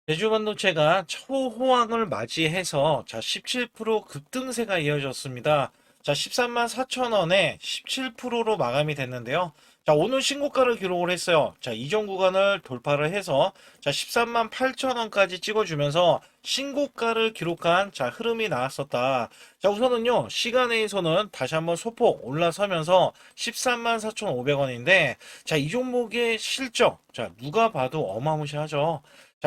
제주반도체가 초호황을 맞이해서 17% 급등세가 이어졌습니다. 13만 4천 원에 17%로 마감이 됐는데요. 오늘 신고가를 기록을 했어요. 이전 구간을 돌파를 해서 13만 8천 원까지 찍어주면서 신고가를 기록한 흐름이 나왔었다. 우선은요, 시간에서는 다시 한번 소폭 올라서면서 13만 4,500원인데, 이 종목의 실적, 누가 봐도 어마무시하죠.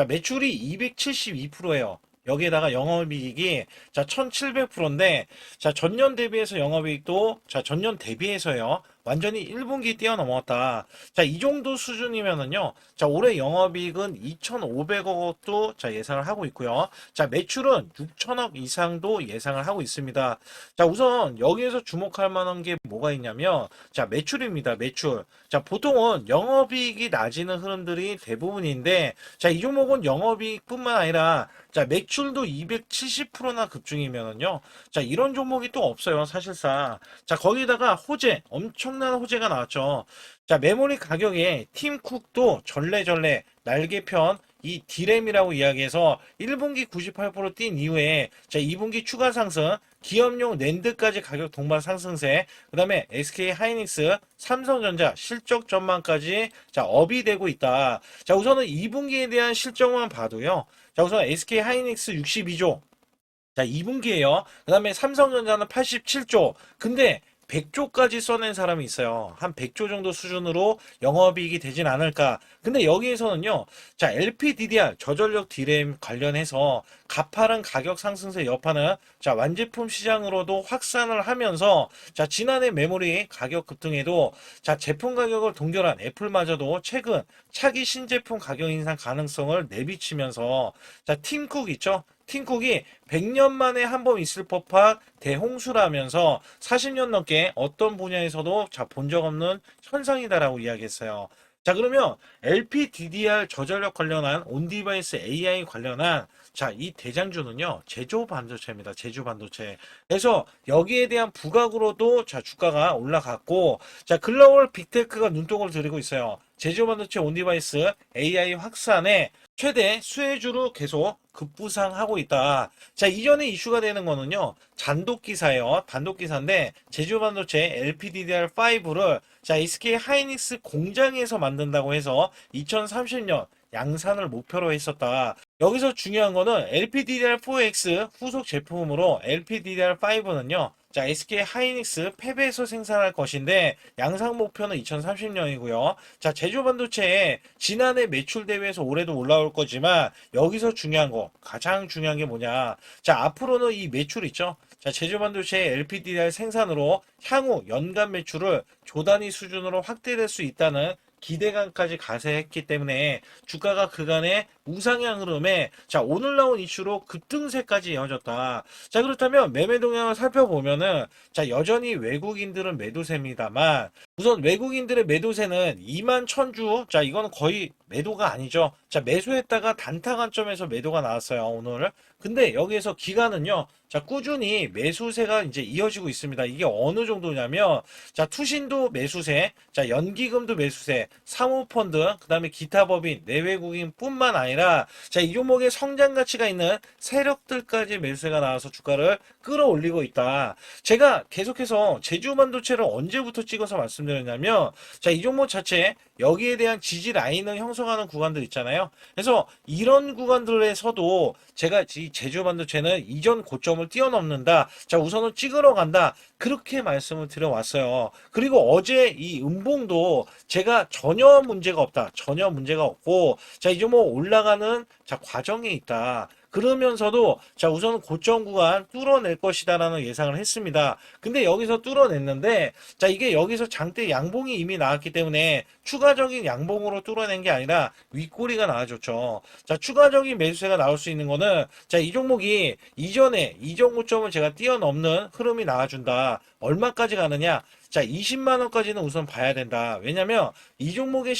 매출이 272%예요. 여기에다가 영업이익이 1700%인데 전년 대비해서 영업이익도 전년 대비해서요. 완전히 1분기 뛰어넘었다. 이 정도 수준이면은요. 올해 영업이익은 2,500억도 예상을 하고 있고요. 매출은 6천억 이상도 예상을 하고 있습니다. 우선 여기에서 주목할 만한 게 뭐가 있냐면 매출입니다. 매출. 보통은 영업이익이 낮아지는 흐름들이 대부분인데 이 종목은 영업이익뿐만 아니라 매출도 270%나 급증이면은요. 이런 종목이 또 없어요, 사실상. 거기다가 호재, 엄청난 호재가 나왔죠. 메모리 가격에 팀쿡도 전래전래 날개편 이 D램이라고 이야기해서 1분기 98%뛴 이후에 2분기 추가 상승, 기업용 낸드까지 가격 동반 상승세, 그 다음에 SK 하이닉스, 삼성전자 실적 전망까지 업이 되고 있다. 우선은 2분기에 대한 실적만 봐도요. 우선 SK 하이닉스 62조. 2분기에요. 그 다음에 삼성전자는 87조. 근데 100조까지 써낸 사람이 있어요. 한 100조 정도 수준으로 영업이익이 되진 않을까. 근데 여기에서는요. LPDDR 저전력 D램 관련해서 가파른 가격 상승세 여파는 완제품 시장으로도 확산을 하면서 지난해 메모리 가격 급등에도 제품 가격을 동결한 애플마저도 최근 차기 신제품 가격 인상 가능성을 내비치면서 팀쿡 있죠? 팀쿡이 100년 만에 한 번 있을 법한 대홍수라면서 40년 넘게 어떤 분야에서도 본 적 없는 현상이다라고 이야기했어요. 그러면 LPDDR 저전력 관련한 온디바이스 AI 관련한 이 대장주는요, 제조 반도체입니다. 제조 반도체. 그래서 여기에 대한 부각으로도 주가가 올라갔고, 글로벌 빅테크가 눈독을 들이고 있어요. 제조 반도체 온디바이스 AI 확산에 최대 수혜주로 계속 급부상하고 있다. 이전에 이슈가 되는 거는요, 잔독기사예요. 단독기사인데, 제주반도체 LPDDR5를 SK 하이닉스 공장에서 만든다고 해서 2030년 양산을 목표로 했었다. 여기서 중요한 거는 LPDDR4X 후속 제품으로 LPDDR5는요, SK 하이닉스 팹에서 생산할 것인데 양상 목표는 2030년이고요. 제조 반도체에 지난해 매출 대비해서 올해도 올라올 거지만 여기서 중요한 거, 가장 중요한 게 뭐냐? 앞으로는 이 매출 있죠. 제조 반도체의 LPDDR 생산으로 향후 연간 매출을 조 단위 수준으로 확대될 수 있다는 기대감까지 가세했기 때문에 주가가 그간의 우상향 흐름에 오늘 나온 이슈로 급등세까지 이어졌다. 그렇다면 매매 동향을 살펴보면은 여전히 외국인들은 매도세입니다만 우선 외국인들의 매도세는 2만 1000주. 이거는 거의 매도가 아니죠. 매수했다가 단타 관점에서 매도가 나왔어요, 오늘. 근데 여기에서 기간은요. 꾸준히 매수세가 이제 이어지고 있습니다. 이게 어느 정도냐면 투신도 매수세, 연기금도 매수세, 사모펀드, 그다음에 기타 법인, 내외국인뿐만 아니라 이 종목에 성장 가치가 있는 세력들까지 매수세가 나와서 주가를 끌어올리고 있다. 제가 계속해서 제주반도체를 언제부터 찍어서 말씀드렸냐면 이 종목 자체 여기에 대한 지지 라인을 형성하는 구간들 있잖아요. 그래서 이런 구간들에서도 제가 이 제주반도체는 이전 고점을 뛰어넘는다. 우선은 찍으러 간다. 그렇게 말씀을 드려왔어요. 그리고 어제 이 음봉도 제가 전혀 문제가 없다. 전혀 문제가 없고, 이 종목 올라가는 과정에 있다. 그러면서도 우선 고점 구간 뚫어낼 것이다라는 예상을 했습니다. 근데 여기서 뚫어냈는데 이게 여기서 장대 양봉이 이미 나왔기 때문에 추가적인 양봉으로 뚫어낸 게 아니라 윗꼬리가 나와줬죠. 추가적인 매수세가 나올 수 있는 거는 이 종목이 이전에 이전 고점을 제가 뛰어넘는 흐름이 나와준다. 얼마까지 가느냐? 20만 원까지는 우선 봐야 된다. 왜냐면 이 종목의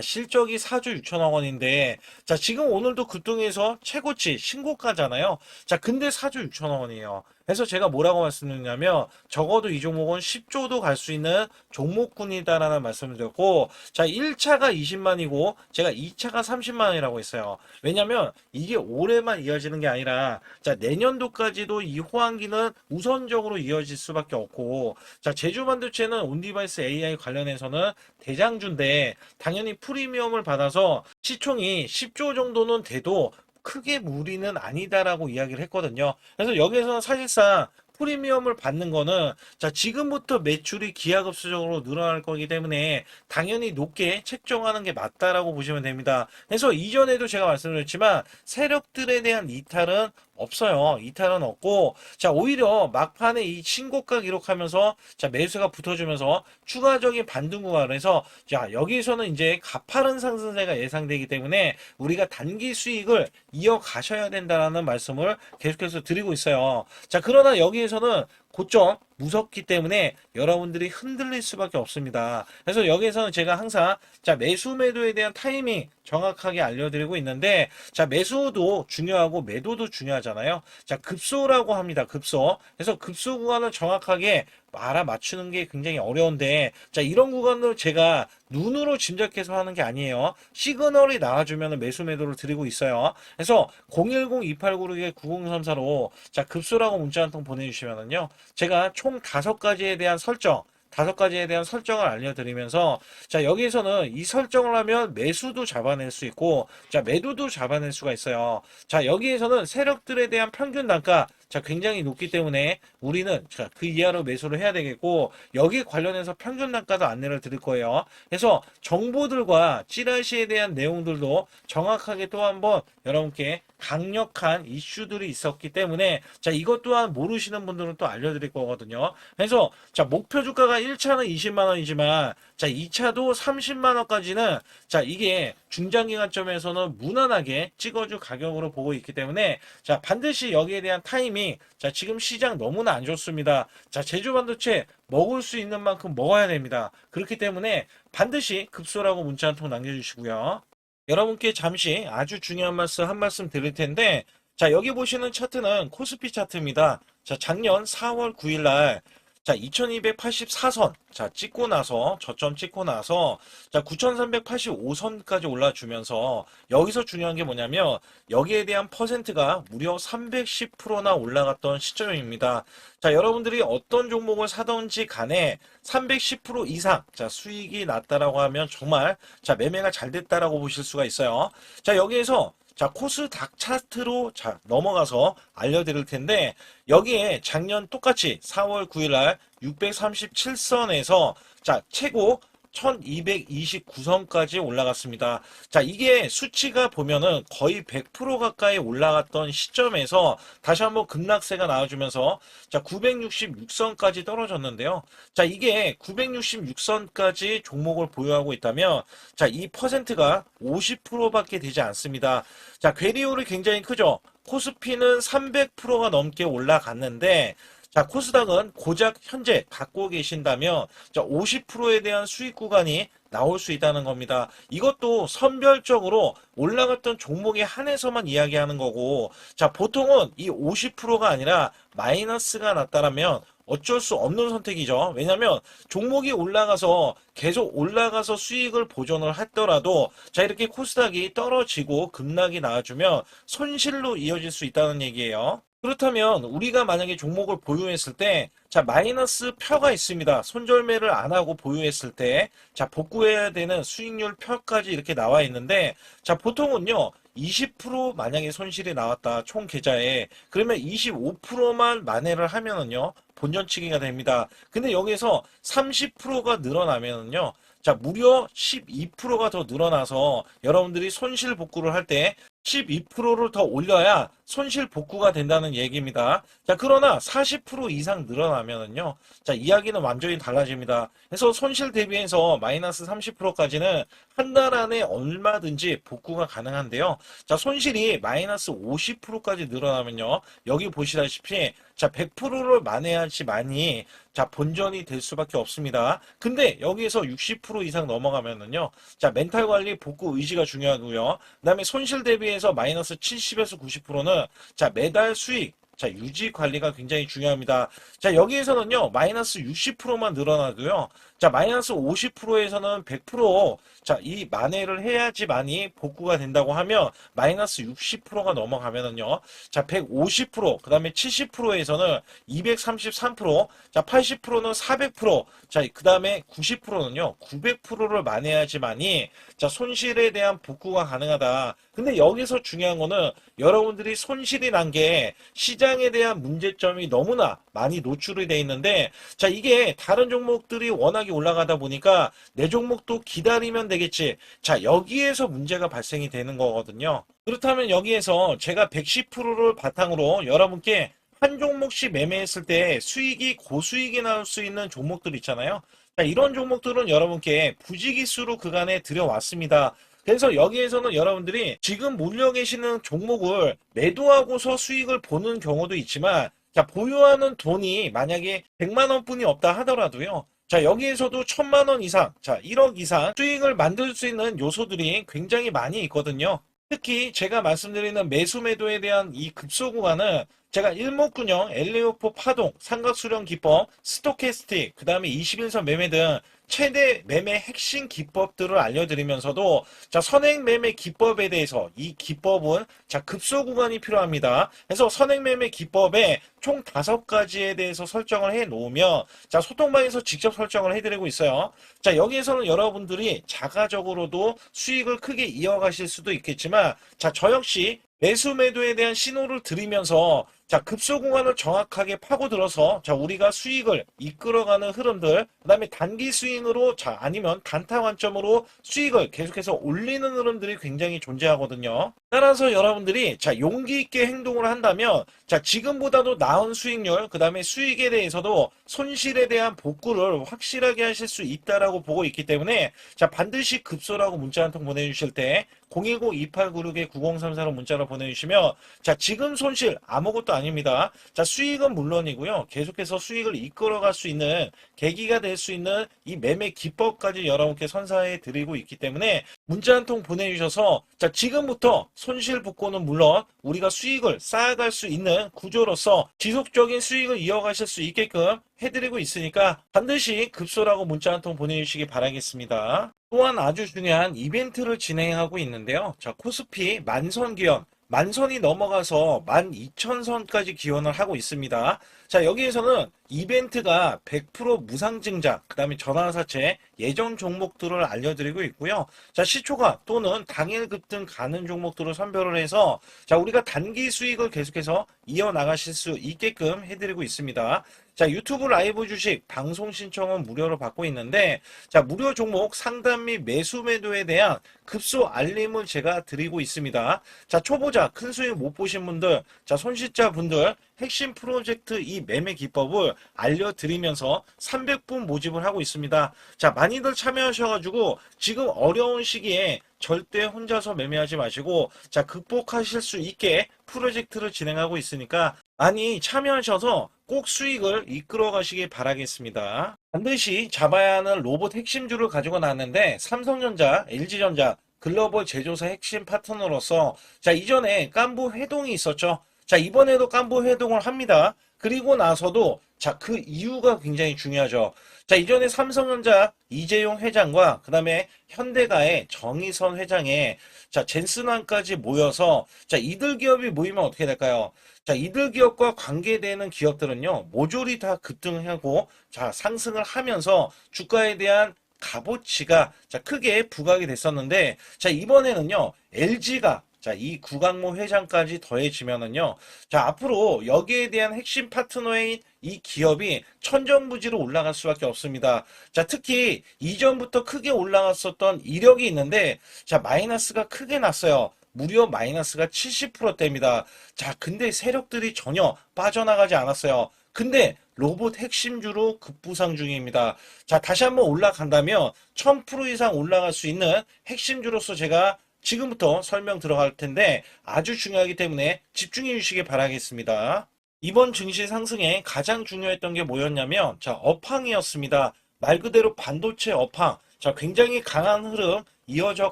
실적이 4조 6천억 원인데, 지금 오늘도 급등해서 최고치 신고가잖아요. 근데 4조 6천억 원이에요. 그래서 제가 뭐라고 말씀드렸냐면 적어도 이 종목은 10조도 갈 수 있는 종목군이다라는 말씀을 드렸고, 자, 1차가 20만이고 제가 2차가 30만이라고 했어요. 왜냐면 이게 올해만 이어지는 게 아니라 자, 내년도까지도 이 호황기는 우선적으로 이어질 수밖에 없고, 자, 제주반도체는 온디바이스 AI 관련해서는 대장주인데 당연히 프리미엄을 받아서 시총이 10조 정도는 돼도 크게 무리는 아니다라고 이야기를 했거든요. 그래서 여기에서는 사실상 프리미엄을 받는 거는 자, 지금부터 매출이 기하급수적으로 늘어날 거기 때문에 당연히 높게 책정하는 게 맞다라고 보시면 됩니다. 그래서 이전에도 제가 말씀드렸지만 세력들에 대한 이탈은 없어요. 이탈은 없고, 자, 오히려 막판에 이 신고가 기록하면서 자, 매수가 붙어주면서 추가적인 반등 구간에서 자, 여기서는 이제 가파른 상승세가 예상되기 때문에 우리가 단기 수익을 이어가셔야 된다는 말씀을 계속해서 드리고 있어요. 자, 그러나 여기에서는 고점 무섭기 때문에 여러분들이 흔들릴 수밖에 없습니다. 그래서 여기에서는 제가 항상 자, 매수 매도에 대한 타이밍 정확하게 알려드리고 있는데, 자, 매수도 중요하고 매도도 중요하잖아요. 자, 급소라고 합니다. 급소. 그래서 급소 구간을 정확하게 알아맞추는 게 굉장히 어려운데, 자, 이런 구간을 제가 눈으로 짐작해서 하는 게 아니에요. 시그널이 나와주면 매수 매도를 드리고 있어요. 그래서 010-2896-9034로 자, 급소라고 문자 한 통 보내주시면은요, 제가 총 5가지에 대한 설정, 5가지에 대한 설정을 알려드리면서 자, 여기에서는 이 설정을 하면 매수도 잡아낼 수 있고 자, 매도도 잡아낼 수가 있어요. 자, 여기에서는 세력들에 대한 평균 단가 자, 굉장히 높기 때문에 우리는 자, 그 이하로 매수를 해야 되겠고, 여기 관련해서 평균 단가도 안내를 드릴 거예요. 그래서 정보들과 찌라시에 대한 내용들도 정확하게 또 한번 여러분께 강력한 이슈들이 있었기 때문에 자, 이것 또한 모르시는 분들은 또 알려드릴 거거든요. 그래서 자, 목표 주가가 1차는 20만 원이지만 자, 2차도 30만 원까지는 자, 이게 중장기관점에서는 무난하게 찍어줄 가격으로 보고 있기 때문에 자, 반드시 여기에 대한 타이밍, 자, 지금 시장 너무나 안 좋습니다. 자, 제주반도체 먹을 수 있는 만큼 먹어야 됩니다. 그렇기 때문에 반드시 급소라고 문자 한 통 남겨주시고요. 여러분께 잠시 아주 중요한 말씀 한 말씀 드릴 텐데, 자, 여기 보시는 차트는 코스피 차트입니다. 자, 작년 4월 9일 날 자, 2284선 자, 찍고 나서 저점 찍고 나서 자, 9385선까지 올라주면서 여기서 중요한 게 뭐냐면 여기에 대한 퍼센트가 무려 310%나 올라갔던 시점입니다. 자, 여러분들이 어떤 종목을 사든지 간에 310% 이상 자, 수익이 났다라고 하면 정말 자, 매매가 잘 됐다라고 보실 수가 있어요. 자, 여기에서 자, 코스닥 차트로 자, 넘어가서 알려드릴 텐데, 여기에 작년 똑같이 4월 9일 날 637선에서 자, 최고 1229선까지 올라갔습니다. 자, 이게 수치가 보면은 거의 100% 가까이 올라갔던 시점에서 다시 한번 급락세가 나와주면서 자, 966선까지 떨어졌는데요. 자, 이게 966선까지 종목을 보유하고 있다면 자, 이 퍼센트가 50%밖에 되지 않습니다. 자, 괴리율이 굉장히 크죠. 코스피는 300%가 넘게 올라갔는데 자, 코스닥은 고작 현재 갖고 계신다면 자, 50%에 대한 수익 구간이 나올 수 있다는 겁니다. 이것도 선별적으로 올라갔던 종목에 한해서만 이야기하는 거고, 자, 보통은 이 50%가 아니라 마이너스가 났다라면 어쩔 수 없는 선택이죠. 왜냐하면 종목이 올라가서 계속 올라가서 수익을 보존을 했더라도 자, 이렇게 코스닥이 떨어지고 급락이 나와주면 손실로 이어질 수 있다는 얘기예요. 그렇다면 우리가 만약에 종목을 보유했을 때 자, 마이너스 표가 있습니다. 손절매를 안 하고 보유했을 때 자, 복구해야 되는 수익률 표까지 이렇게 나와 있는데 자, 보통은요 20% 만약에 손실이 나왔다 총 계좌에, 그러면 25%만 만회를 하면은요 본전치기가 됩니다. 근데 여기서 30%가 늘어나면은요 자, 무려 12%가 더 늘어나서 여러분들이 손실 복구를 할 때 12%를 더 올려야 손실 복구가 된다는 얘기입니다. 자, 그러나 40% 이상 늘어나면은요, 자, 이야기는 완전히 달라집니다. 그래서 손실 대비해서 마이너스 30%까지는 한 달 안에 얼마든지 복구가 가능한데요. 자, 손실이 마이너스 50%까지 늘어나면요, 여기 보시다시피 자, 100%를 만회하지만이 자, 본전이 될 수밖에 없습니다. 근데 여기에서 60% 이상 넘어가면은요, 자, 멘탈 관리 복구 의지가 중요하고요. 그다음에 손실 대비해서 마이너스 70에서 90%는 자, 매달 수익 자, 유지 관리가 굉장히 중요합니다. 자, 여기에서는요, 마이너스 60%만 늘어나도요, 자, 마이너스 50%에서는 100%, 자, 이 만회를 해야지만이 복구가 된다고 하면, 마이너스 60%가 넘어가면은요, 자, 150%, 그 다음에 70%에서는 233%, 자, 80%는 400%, 자, 그 다음에 90%는요, 900%를 만회해야지만이, 자, 손실에 대한 복구가 가능하다. 근데 여기서 중요한 거는 여러분들이 손실이 난 게 시장에 대한 문제점이 너무나 많이 노출이 돼 있는데, 자, 이게 다른 종목들이 워낙에 올라가다 보니까 내 종목도 기다리면 되겠지. 자, 여기에서 문제가 발생이 되는 거거든요. 그렇다면 여기에서 제가 110%를 바탕으로 여러분께 한 종목씩 매매했을 때 수익이 고수익이 나올 수 있는 종목들 있잖아요. 자, 이런 종목들은 여러분께 부지기수로 그간에 들여왔습니다. 그래서 여기에서는 여러분들이 지금 몰려 계시는 종목을 매도하고서 수익을 보는 경우도 있지만, 자, 보유하는 돈이 만약에 100만 원뿐이 없다 하더라도요. 자, 여기에서도 1000만 원 이상, 자, 1억 이상 수익을 만들 수 있는 요소들이 굉장히 많이 있거든요. 특히 제가 말씀드리는 매수 매도에 대한 이 급소 구간은 제가 일목균형, 엘리오포 파동, 삼각수렴 기법, 스토캐스틱, 그 다음에 21선 매매 등 최대 매매 핵심 기법들을 알려드리면서도, 자, 선행 매매 기법에 대해서 이 기법은, 자, 급소 구간이 필요합니다. 그래서 선행 매매 기법에 총 5가지에 대해서 설정을 해 놓으면, 자, 소통방에서 직접 설정을 해드리고 있어요. 자, 여기에서는 여러분들이 자가적으로도 수익을 크게 이어가실 수도 있겠지만, 자, 저 역시 매수 매도에 대한 신호를 드리면서, 자, 급소 구간을 정확하게 파고들어서, 자, 우리가 수익을 이끌어가는 흐름들, 그 다음에 단기 스윙으로, 자, 아니면 단타 관점으로 수익을 계속해서 올리는 흐름들이 굉장히 존재하거든요. 따라서 여러분들이, 자, 용기 있게 행동을 한다면, 자, 지금보다도 나은 수익률, 그 다음에 수익에 대해서도 손실에 대한 복구를 확실하게 하실 수 있다라고 보고 있기 때문에, 자, 반드시 급소라고 문자 한 통 보내주실 때, 010-2896-9034로 문자로 보내주시면, 자, 지금 손실 아무것도 아닙니다. 자, 수익은 물론이고요. 계속해서 수익을 이끌어갈 수 있는 계기가 될 수 있는 이 매매 기법까지 여러분께 선사해 드리고 있기 때문에 문자 한 통 보내주셔서, 자, 지금부터 손실 복구는 물론 우리가 수익을 쌓아갈 수 있는 구조로서 지속적인 수익을 이어가실 수 있게끔 해드리고 있으니까 반드시 급소라고 문자 한 통 보내주시기 바라겠습니다. 또한 아주 중요한 이벤트를 진행하고 있는데요. 자, 코스피 만선 기원, 만선이 넘어가서 12,000선까지 기원을 하고 있습니다. 자, 여기에서는 이벤트가 100% 무상증자, 그 다음에 전환사채, 예정 종목들을 알려드리고 있고요. 자, 시초가 또는 당일 급등 가는 종목들을 선별을 해서, 자, 우리가 단기 수익을 계속해서 이어나가실 수 있게끔 해드리고 있습니다. 자, 유튜브 라이브 주식 방송 신청은 무료로 받고 있는데, 자, 무료 종목 상담 및 매수 매도에 대한 급소 알림을 제가 드리고 있습니다. 자, 초보자 큰 수익 못 보신 분들, 자, 손실자 분들 핵심 프로젝트 이 매매 기법을 알려드리면서 300분 모집을 하고 있습니다. 자, 많이들 참여하셔가지고 지금 어려운 시기에 절대 혼자서 매매하지 마시고, 자, 극복하실 수 있게 프로젝트를 진행하고 있으니까 많이 참여하셔서 꼭 수익을 이끌어 가시길 바라겠습니다. 반드시 잡아야 하는 로봇 핵심주를 가지고 나왔는데, 삼성전자, LG전자, 글로벌 제조사 핵심 파트너로서, 자, 이전에 깐부 회동이 있었죠. 자, 이번에도 깐부 회동을 합니다. 그리고 나서도, 자, 그 이유가 굉장히 중요하죠. 자, 이전에 삼성전자 이재용 회장과 그 다음에 현대가의 정의선 회장의, 자, 젠슨왕까지 모여서, 자, 이들 기업이 모이면 어떻게 될까요? 자, 이들 기업과 관계되는 기업들은요, 모조리 다 급등하고, 자, 상승을 하면서 주가에 대한 값어치가, 자, 크게 부각이 됐었는데, 자, 이번에는요, LG가, 자, 이 구강모 회장까지 더해지면은요, 자, 앞으로 여기에 대한 핵심 파트너인 이 기업이 천정부지로 올라갈 수밖에 없습니다. 자, 특히 이전부터 크게 올라갔었던 이력이 있는데, 자, 마이너스가 크게 났어요. 무려 마이너스가 70%대입니다. 자, 근데 세력들이 전혀 빠져나가지 않았어요. 근데 로봇 핵심주로 급부상 중입니다. 자, 다시 한번 올라간다면 1000% 이상 올라갈 수 있는 핵심주로서 제가 지금부터 설명 들어갈 텐데 아주 중요하기 때문에 집중해 주시기 바라겠습니다. 이번 증시 상승에 가장 중요했던 게 뭐였냐면, 자, 업황이었습니다. 말 그대로 반도체 업황. 자, 굉장히 강한 흐름 이어져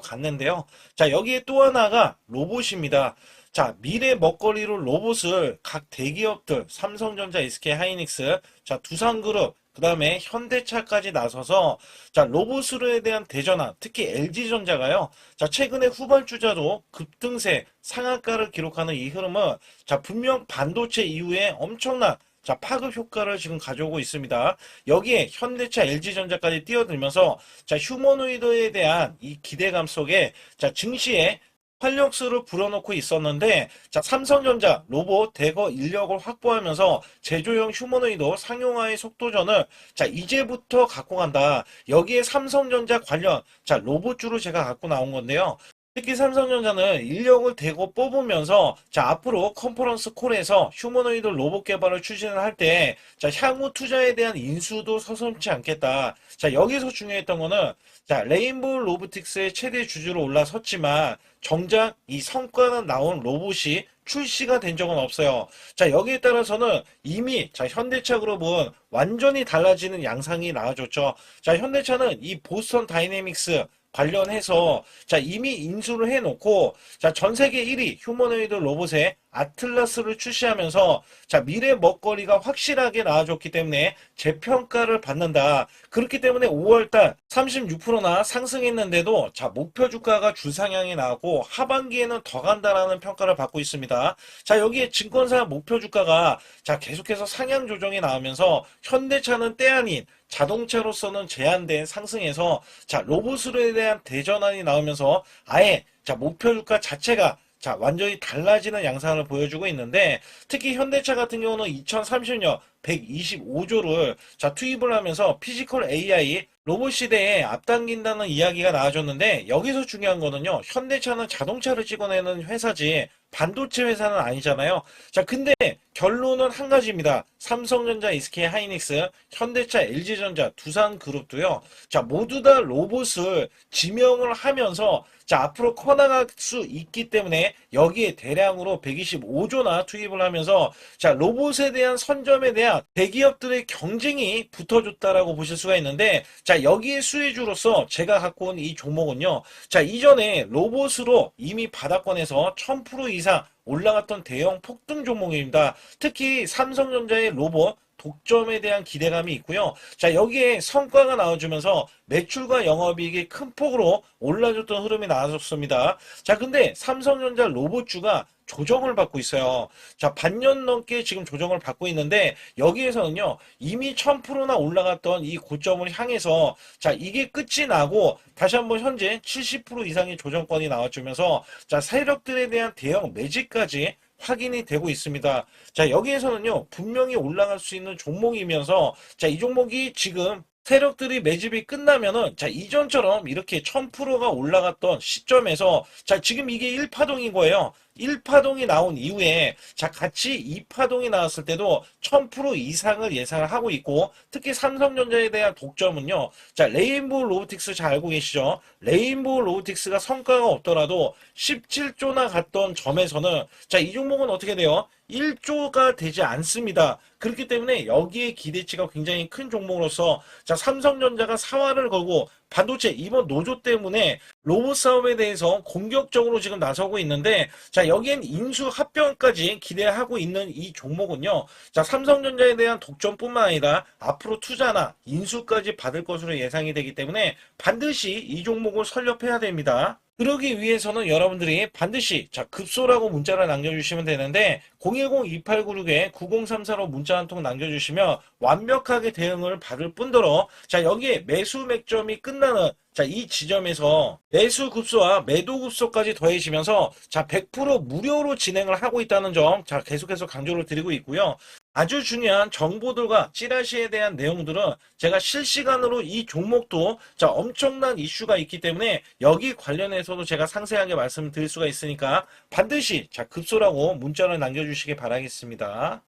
갔는데요. 자, 여기에 또 하나가 로봇입니다. 자, 미래 먹거리로 로봇을 각 대기업들, 삼성전자, SK 하이닉스, 자, 두산그룹, 그 다음에 현대차까지 나서서, 자, 로봇으로에 대한 대전환, 특히 LG전자가요, 자, 최근에 후발주자도 급등세, 상한가를 기록하는 이 흐름은, 자, 분명 반도체 이후에 엄청난, 자, 파급 효과를 지금 가져오고 있습니다. 여기에 현대차, LG전자까지 뛰어들면서, 자, 휴머노이드에 대한 이 기대감 속에, 자, 증시에 활력소를 불어넣고 있었는데, 자, 삼성전자 로봇 대거 인력을 확보하면서 제조형 휴머노이드 상용화의 속도전을, 자, 이제부터 갖고 간다. 여기에 삼성전자 관련, 자, 로봇주로 제가 갖고 나온 건데요. 특히 삼성전자는 인력을 대거 뽑으면서, 자, 앞으로 컨퍼런스 콜에서 휴머노이드 로봇 개발을 추진을 할 때, 자, 향후 투자에 대한 인수도 서슴지 않겠다. 자, 여기서 중요했던 거는, 자, 레인보우 로보틱스의 최대 주주로 올라섰지만, 정작 이 성과는 나온 로봇이 출시가 된 적은 없어요. 자, 여기에 따라서는 이미, 자, 현대차 그룹은 완전히 달라지는 양상이 나와줬죠. 자, 현대차는 이 보스턴 다이내믹스 관련해서, 자, 이미 인수를 해놓고, 자, 전 세계 1위 휴머노이드 로봇의 아틀라스를 출시하면서, 자, 미래 먹거리가 확실하게 나와줬기 때문에 재평가를 받는다. 그렇기 때문에 5월달 36%나 상승했는데도, 자, 목표 주가가 주상향이 나왔고 하반기에는 더 간다라는 평가를 받고 있습니다. 자, 여기에 증권사 목표 주가가, 자, 계속해서 상향 조정이 나오면서 현대차는 때 아닌 자동차로서는 제한된 상승에서, 자, 로봇으로에 대한 대전환이 나오면서 아예, 자, 목표 주가 자체가, 자, 완전히 달라지는 양상을 보여주고 있는데, 특히 현대차 같은 경우는 2030년 125조를, 자, 투입을 하면서 피지컬 AI 로봇 시대에 앞당긴다는 이야기가 나와줬는데, 여기서 중요한 거는요, 현대차는 자동차를 찍어내는 회사지 반도체 회사는 아니잖아요. 자, 근데 결론은 한 가지입니다. 삼성전자, SK 하이닉스, 현대차, LG전자, 두산그룹도요, 자, 모두 다 로봇을 지명을 하면서, 자, 앞으로 커나갈 수 있기 때문에 여기에 대량으로 125조나 투입을 하면서, 자, 로봇에 대한 선점에 대한 대기업들의 경쟁이 붙어줬다라고 보실 수가 있는데, 자, 여기에 수혜주로서 제가 갖고 온 이 종목은요, 자, 이전에 로봇으로 이미 바닥권에서 1000% 이상 올라갔던 대형 폭등 종목입니다. 특히 삼성전자의 로봇 독점에 대한 기대감이 있고요. 자, 여기에 성과가 나와주면서 매출과 영업이익이 큰 폭으로 올라줬던 흐름이 나왔습니다. 자, 근데 삼성전자 로봇주가 조정을 받고 있어요. 자, 반년 넘게 지금 조정을 받고 있는데, 여기에서는요, 이미 1000%나 올라갔던 이 고점을 향해서, 자, 이게 끝이 나고 다시 한번 현재 70% 이상의 조정권이 나와주면서, 자, 세력들에 대한 대형 매집까지 확인이 되고 있습니다. 자, 여기에서는요, 분명히 올라갈 수 있는 종목이면서, 자, 이 종목이 지금 세력들이 매집이 끝나면은, 자, 이전처럼 이렇게 1000%가 올라갔던 시점에서, 자, 지금 이게 1파동인 거예요. 1파동이 나온 이후에, 자, 같이 2파동이 나왔을 때도 1000% 이상을 예상을 하고 있고, 특히 삼성전자에 대한 독점은요, 자, 레인보우 로보틱스 잘 알고 계시죠? 레인보우 로보틱스가 성과가 없더라도 17조나 갔던 점에서는, 자, 이 종목은 어떻게 돼요? 1조가 되지 않습니다. 그렇기 때문에 여기에 기대치가 굉장히 큰 종목으로서, 자, 삼성전자가 사활을 걸고 반도체 이번 노조 때문에 로봇 사업에 대해서 공격적으로 지금 나서고 있는데, 자, 여기엔 인수 합병까지 기대하고 있는 이 종목은요, 자, 삼성전자에 대한 독점뿐만 아니라 앞으로 투자나 인수까지 받을 것으로 예상이 되기 때문에 반드시 이 종목을 설립해야 됩니다. 그러기 위해서는 여러분들이 반드시, 자, 급소라고 문자를 남겨주시면 되는데, 010-2896-9034로 문자 한 통 남겨주시면 완벽하게 대응을 받을 뿐더러, 자, 여기에 매수 맥점이 끝나는, 자, 이 지점에서 매수 급소와 매도 급소까지 더해지면서, 자, 100% 무료로 진행을 하고 있다는 점, 자, 계속해서 강조를 드리고 있고요. 아주 중요한 정보들과 찌라시에 대한 내용들은 제가 실시간으로 이 종목도, 자, 엄청난 이슈가 있기 때문에 여기 관련해서도 제가 상세하게 말씀드릴 수가 있으니까 반드시, 자, 급소라고 문자를 남겨주시기 바라겠습니다.